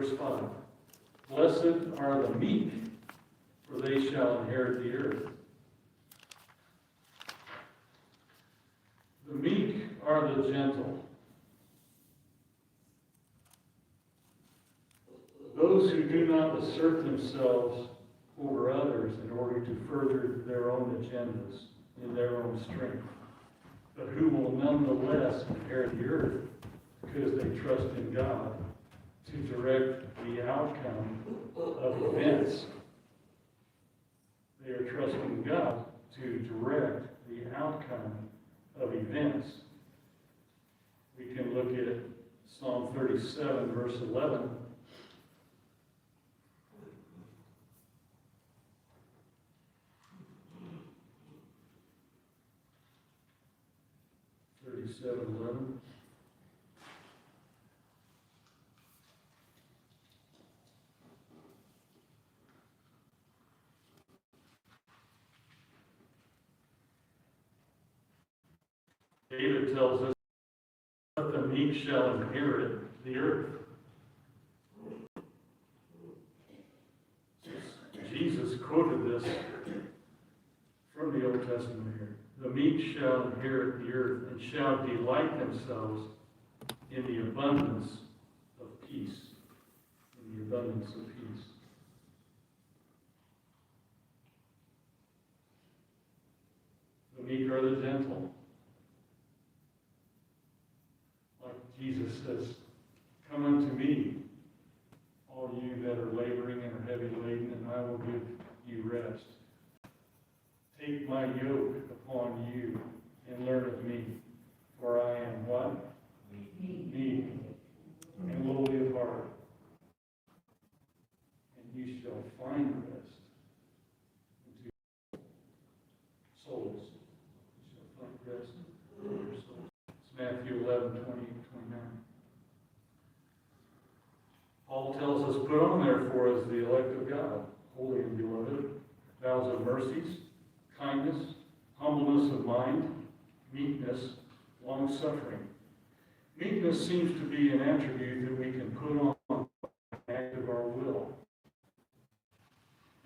Verse 5. Blessed are the meek, for they shall inherit the earth. The meek are the gentle. Those who do not assert themselves over others in order to further their own agendas in their own strength, but who will nonetheless inherit the earth because they trust in God to direct the outcome of events. They are trusting God to direct the outcome of events. We can look at Psalm 37, verse 11. David tells us that the meek shall inherit the earth. Jesus quoted this from the Old Testament here. The meek shall inherit the earth and shall delight themselves in the abundance of peace. In the abundance of peace. The meek are the gentle. Like Jesus says, come unto me, all you that are laboring and are heavy laden, and I will give you rest. Take my yoke upon you and learn of me, for I am what? Meek and lowly of heart, and you shall find rest unto your souls. You shall find rest for your souls. It's Matthew 11, 20, 29. Paul tells us, put on therefore as the elect of God, holy and beloved, vows of mercies, kindness, humbleness of mind, meekness, long-suffering. Meekness seems to be an attribute that we can put on the act of our will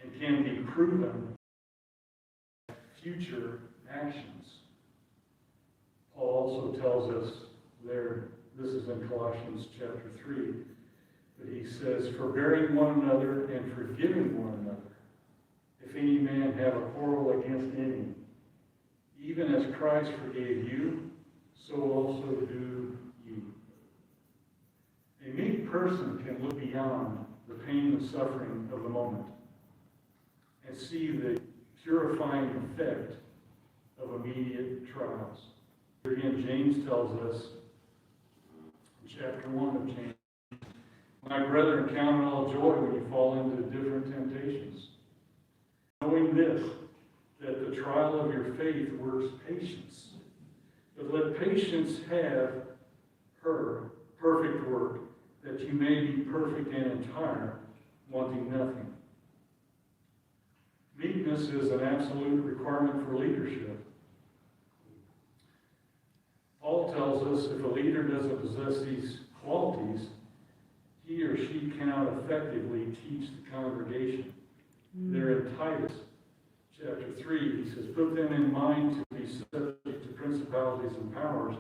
and can be proven by future actions. Paul also tells us there, this is in Colossians chapter 3, but he says, forbearing one another and forgiving one another, if any man have a quarrel against any, even as Christ forgave you, so also do you. A meek person can look beyond the pain and suffering of the moment and see the purifying effect of immediate trials. Again, James tells us in chapter 1 of James, my brethren, count it all joy when you fall into different temptations, knowing this, that the trial of your faith works patience. But let patience have her perfect work, that you may be perfect and entire, wanting nothing. Meekness is an absolute requirement for leadership. Paul tells us if a leader doesn't possess these qualities, he or she cannot effectively teach the congregation. They're in Titus chapter 3. He says, put them in mind to be subject to principalities and powers,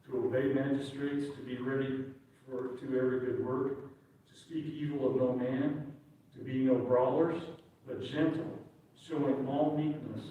to obey magistrates, to be ready to every good work, to speak evil of no man, to be no brawlers, but gentle, showing all meekness